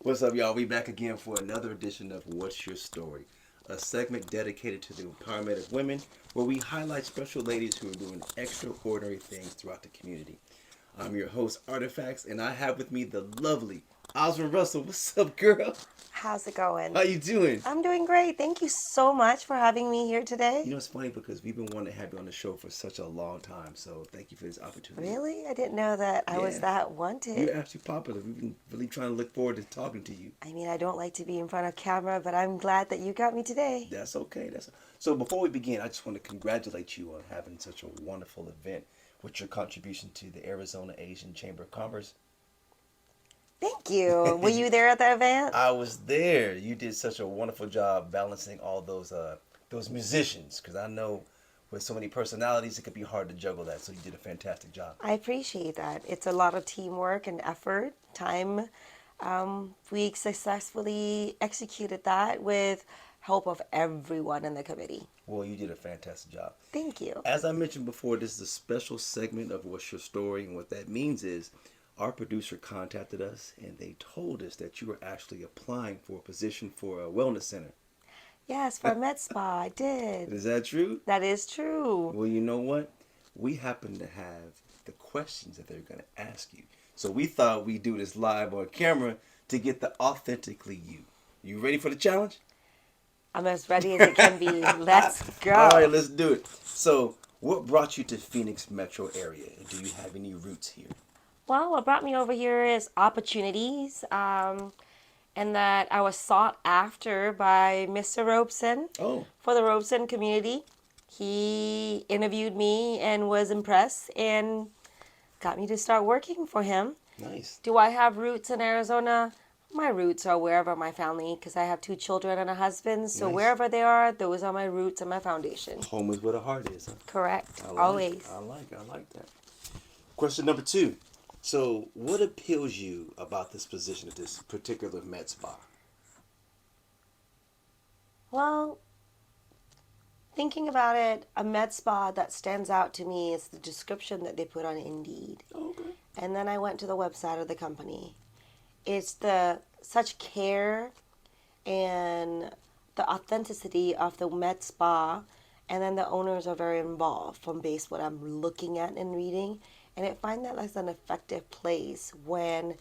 What's up, y'all? We back again for another edition of What's Your Story, a segment dedicated to the empowerment of women, where we highlight special ladies who are doing extraordinary things throughout the community. I'm your host, Artifacts, and I have with me the lovely Azuin Russell. What's up, girl? How's it going? How you doing? I'm doing great. Thank you so much for having me here today. You know, it's funny because we've been wanting to have you on the show for such a long time, so thank you for this opportunity. Really? I didn't know that I was that wanted. You're absolutely popular. We've been really trying to look forward to talking to you. I mean, I don't like to be in front of camera, but I'm glad that you got me today. That's okay. So before we begin, I just want to congratulate you on having such a wonderful event with your contribution to the Arizona Asian Chamber of Commerce. Thank you. Were you there at the event? I was there. You did such a wonderful job balancing all those musicians, because I know with so many personalities it could be hard to juggle that. So you did a fantastic job. I appreciate that. It's a lot of teamwork and effort, time. We successfully executed that with help of everyone in the committee. Well, you did a fantastic job. Thank you. As I mentioned before, this is a special segment of What's Your Story, and what that means is our producer contacted us and they told us that you were actually applying for a position for a wellness center. Yes, for a med spa, I did. Is that true? That is true. Well, you know what? We happen to have the questions that they're going to ask you. So we thought we'd do this live on camera to get the authentically you. You ready for the challenge? I'm as ready as it can be. Let's go. All right, let's do it. So, what brought you to Phoenix metro area? Do you have any roots here? Well, what brought me over here is opportunities, and that I was sought after by Mr. Robeson for the Robeson community. He interviewed me and was impressed and got me to start working for him. Nice. Do I have roots in Arizona? My roots are wherever my family, because I have 2 children and a husband. So wherever they are, those are my roots and my foundation. Home is where the heart is. Huh? Correct. Always. I like that. Question number 2. So, what appeals you about this position at this particular med spa? Well, thinking about it, a med spa that stands out to me is the description that they put on Indeed. Okay. And then I went to the website of the company. It's the such care and the authenticity of the med spa, and then the owners are very involved from base what I'm looking at and reading. And I find that that's an effective place when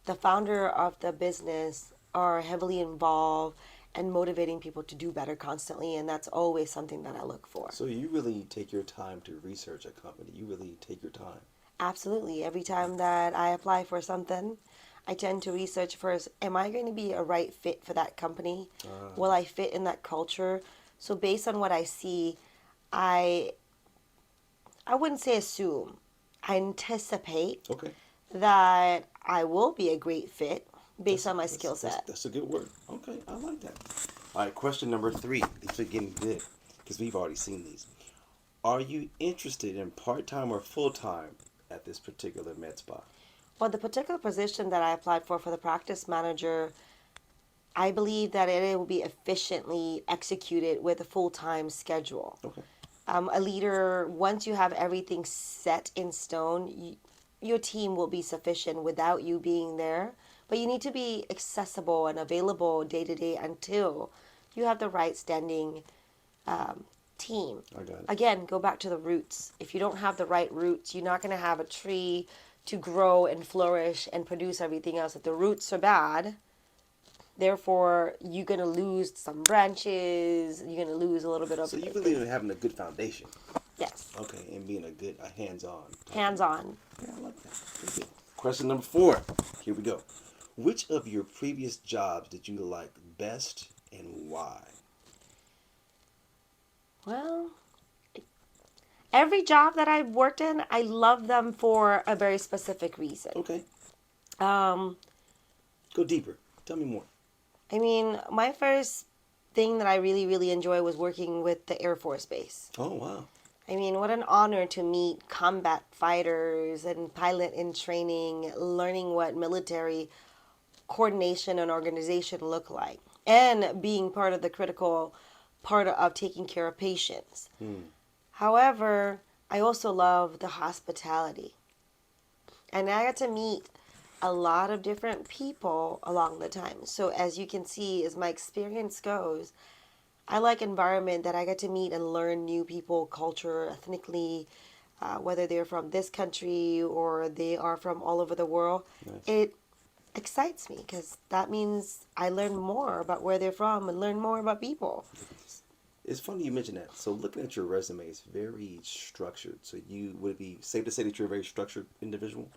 the founder of the business are heavily involved and motivating people to do better constantly, and that's always something that I look for. So you really take your time to research a company. You really take your time. Absolutely. Every time that I apply for something, I tend to research first, am I going to be a right fit for that company? Will I fit in that culture? So based on what I see, I wouldn't say assume. I anticipate that I will be a great fit based on my skill set. That's a good word. Okay, I like that. All right, question number 3. These are getting good because we've already seen these. Are you interested in part-time or full-time at this particular med spa? Well, the particular position that I applied for the practice manager, I believe that it will be efficiently executed with a full-time schedule. Okay. A leader, once you have everything set in stone, your team will be sufficient without you being there. But you need to be accessible and available day to day until you have the right standing team. I got it. Again, go back to the roots. If you don't have the right roots, you're not going to have a tree to grow and flourish and produce everything else. If the roots are bad, therefore, you're going to lose some branches. You're going to lose a little bit of... So you believe in having a good foundation? Yes. Okay, and being a good hands-on. Hands-on. Yeah, I like that. Very good. Question number 4. Here we go. Which of your previous jobs did you like best and why? Well, every job that I've worked in, I love them for a very specific reason. Okay. Go deeper. Tell me more. I mean, my first thing that I really, really enjoy was working with the Air Force Base. Oh, wow. I mean, what an honor to meet combat fighters and pilot in training, learning what military coordination and organization look like, and being part of the critical part of taking care of patients. However, I also love the hospitality. And I got to meet a lot of different people along the time. So as you can see, as my experience goes, I like environment that I get to meet and learn new people, culture, ethnically, whether they're from this country or they are from all over the world. Nice. It excites me because that means I learn more about where they're from and learn more about people. It's funny you mentioned that. So looking at your resume, it's very structured. So would it be safe to say that you're a very structured individual?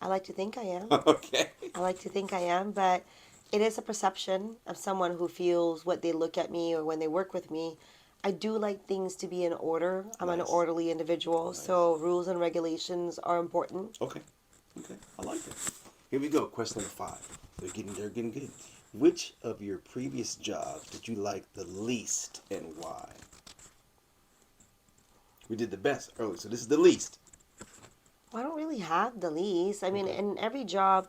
I like to think I am. Okay. I like to think I am, but it is a perception of someone who feels what they look at me or when they work with me. I do like things to be in order. I'm an Nice. orderly individual, Nice. so rules and regulations are important. Okay. Okay. I like that. Here we go. Question number 5. They're getting good. Which of your previous jobs did you like the least and why? We did the best earlier, so this is the least. I don't really have the least. I mean, Okay. in every job,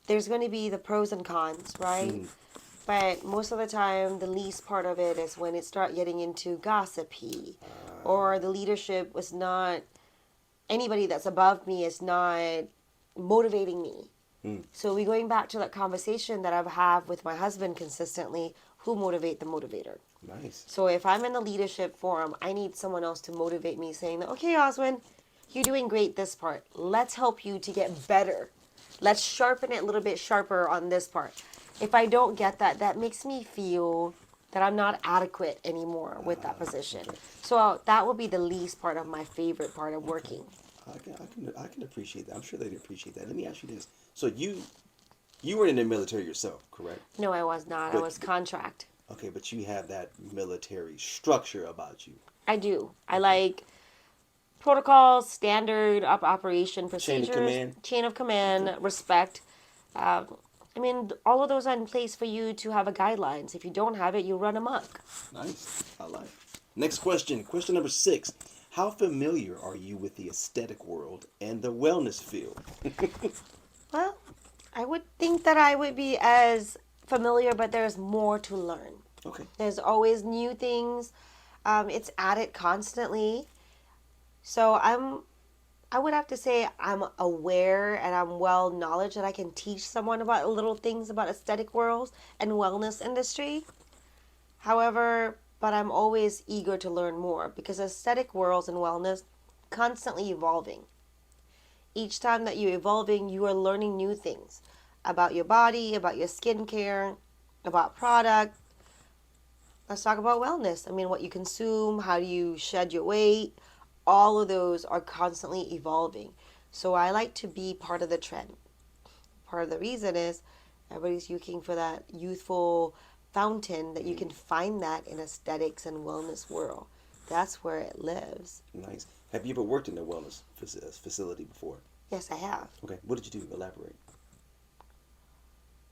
there's going to be the pros and cons, right? Mm. But most of the time, the least part of it is when it start getting into gossipy, or the leadership was not, anybody that's above me is not motivating me. Mm. So we going back to that conversation that I've had with my husband consistently, who motivate the motivator. Nice. So if I'm in the leadership forum, I need someone else to motivate me saying that, okay, Oswin, you're doing great this part. Let's help you to get better. Let's sharpen it a little bit sharper on this part. If I don't get that, that makes me feel that I'm not adequate anymore with that position. Okay. So that will be the least part of my favorite part of working. I can appreciate that. I'm sure they'd appreciate that. Let me ask you this. So you were in the military yourself, correct? No, I was not. I But- was contract. Okay, but you have that military structure about you. I do. I like protocols, standard operation procedures, command. chain of command, respect. I mean, all of those are in place for you to have a guidelines. If you don't have it, you run amok. Nice. I like it. Next question. Question number 6. How familiar are you with the aesthetic world and the wellness field? Well, I would think that I would be as familiar, but there's more to learn. Okay. There's always new things. It's added constantly. So I would have to say I'm aware and I'm well knowledge that I can teach someone about little things about aesthetic worlds and wellness industry. However, but I'm always eager to learn more because aesthetic worlds and wellness constantly evolving. Each time that you're evolving, you are learning new things about your body, about your skincare, about product. Let's talk about wellness. I mean, what you consume, how do you shed your weight, all of those are constantly evolving. So I like to be part of the trend. Part of the reason is everybody's looking for that youthful fountain that you can find that in aesthetics and wellness world. That's where it lives. Nice. Have you ever worked in a wellness facility before? Yes, I have. Okay. What did you do? Elaborate.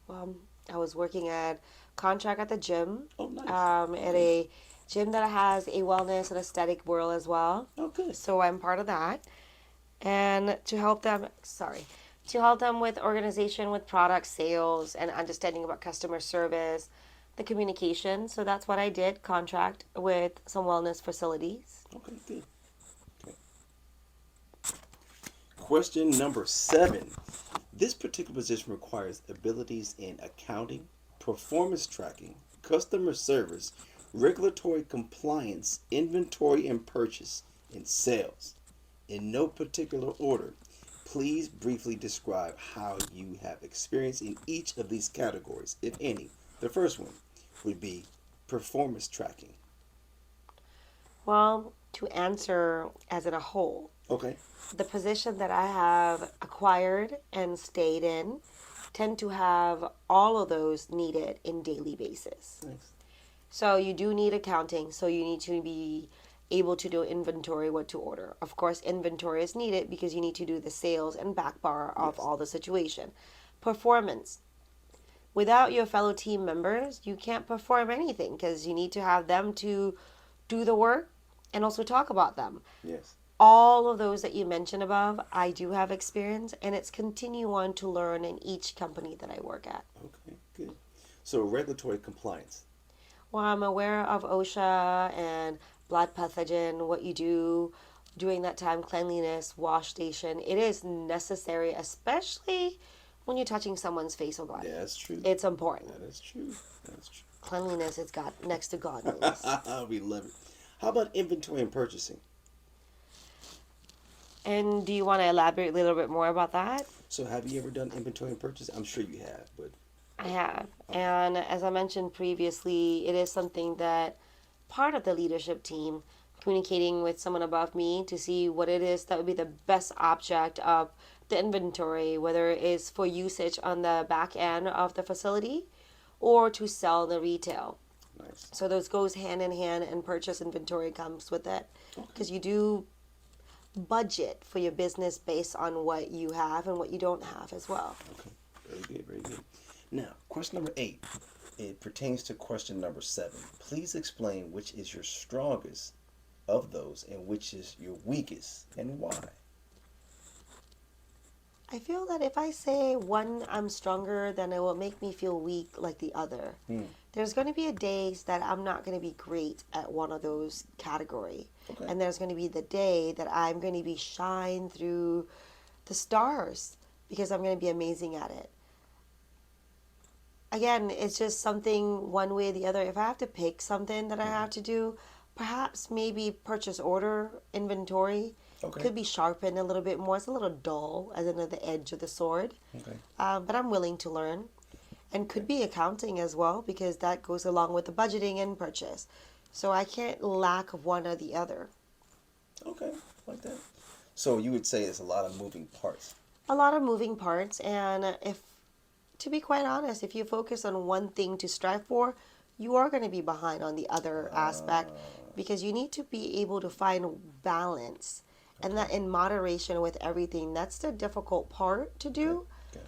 I was working at contract at the gym. Oh, nice. At a gym that has a wellness and aesthetic world as well. Oh, good. So I'm part of that. And to help them with organization, with product sales and understanding about customer service, the communication. So that's what I did, contract with some wellness facilities. Okay, good. Okay. Question number 7. This particular position requires abilities in accounting, performance tracking, customer service, regulatory compliance, inventory and purchase, and sales. In no particular order, please briefly describe how you have experience in each of these categories, if any. The first one would be performance tracking. Well, to answer as in a whole, Okay. the position that I have acquired and stayed in tend to have all of those needed in daily basis. Nice. So you do need accounting, so you need to be able to do inventory, what to order. Of course, inventory is needed because you need to do the sales and back bar of all the situation. Performance. Without your fellow team members, you can't perform anything because you need to have them to do the work and also talk about them. Yes. All of those that you mentioned above, I do have experience, and it's continue on to learn in each company that I work at. Okay, good. So regulatory compliance. Well, I'm aware of OSHA and blood pathogen, what you do, during that time, cleanliness, wash station, it is necessary, especially when you're touching someone's face or body. Yeah, that's true. It's important. That is true. That's true. Cleanliness is God next to godliness. We love it. How about inventory and purchasing? And do you want to elaborate a little bit more about that? So have you ever done inventory and purchase? I'm sure you have, but I have. And as I mentioned previously, it is something that part of the leadership team, communicating with someone above me to see what it is that would be the best object of the inventory, whether it is for usage on the back end of the facility or to sell in the retail. nice. So those goes hand in hand, and purchase inventory comes with it, Okay. because you do budget for your business based on what you have and what you don't have as well. Okay. Very good, very good. Now, question number 8. It pertains to question number 7. Please explain which is your strongest of those and which is your weakest and why. I feel that if I say one I'm stronger, then it will make me feel weak like the other. There's going to be days that I'm not going to be great at one of those category. Okay. And there's going to be the day that I'm going to be shine through the stars because I'm going to be amazing at it. Again, it's just something one way or the other. If I have to pick something that I have to do, perhaps maybe purchase order inventory Okay. could be sharpened a little bit more. It's a little dull, as in the edge of the sword. Okay. But I'm willing to learn. And could be accounting as well, because that goes along with the budgeting and purchase. So I can't lack one or the other. Okay. Like that. So you would say it's a lot of moving parts. A lot of moving parts, and if, to be quite honest, if you focus on one thing to strive for, you are going to be behind on the other aspect, because you need to be able to find balance, and that in moderation with everything. That's the difficult part to do. Okay.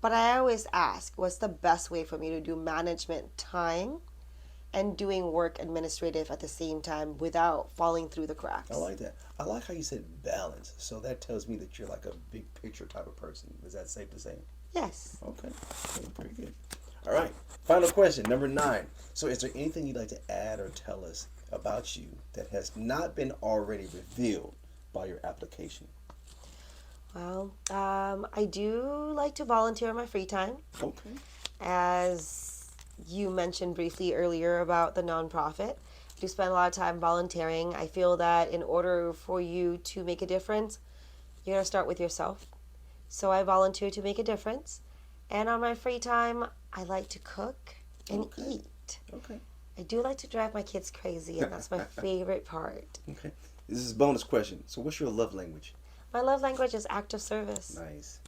But I always ask, what's the best way for me to do management time and doing work administrative at the same time without falling through the cracks? I like that. I like how you said balance. So that tells me that you're like a big picture type of person. Is that safe to say? Yes. Okay. Very good. All right. Final question, number 9. So is there anything you'd like to add or tell us about you that has not been already revealed by your application? Well, I do like to volunteer in my free time. Okay. As you mentioned briefly earlier about the nonprofit, I do spend a lot of time volunteering. I feel that in order for you to make a difference, you gotta start with yourself. So I volunteer to make a difference. And on my free time, I like to cook and Okay. eat. Okay. I do like to drive my kids crazy, and that's my favorite part. Okay. This is a bonus question. So what's your love language? My love language is act of service. Nice.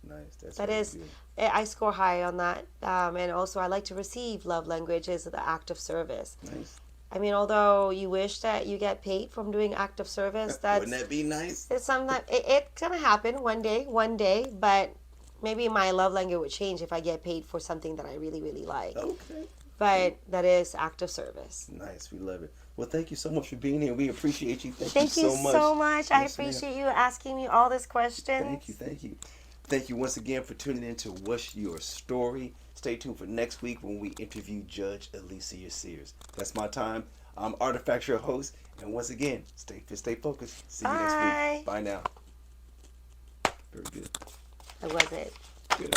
That's That very is, good. I score high on that. And also, I like to receive love language as the act of service. Nice. I mean, although you wish that you get paid from doing act of service, Wouldn't that be nice? it's something that it's gonna happen one day. But maybe my love language would change if I get paid for something that I really, really like. Okay. But that is act of service. Nice. We love it. Well, thank you so much for being here. We appreciate you. Thank you so much. so much. I Yes, ma'am. appreciate you asking me all these questions. Thank you. Thank you once again for tuning in to What's Your Story. Stay tuned for next week when we interview Judge Alicia Sears. That's my time. I'm Artifact, your host. And once again, stay fit, stay focused. See you next Bye. week. Bye now. Very good. That was it.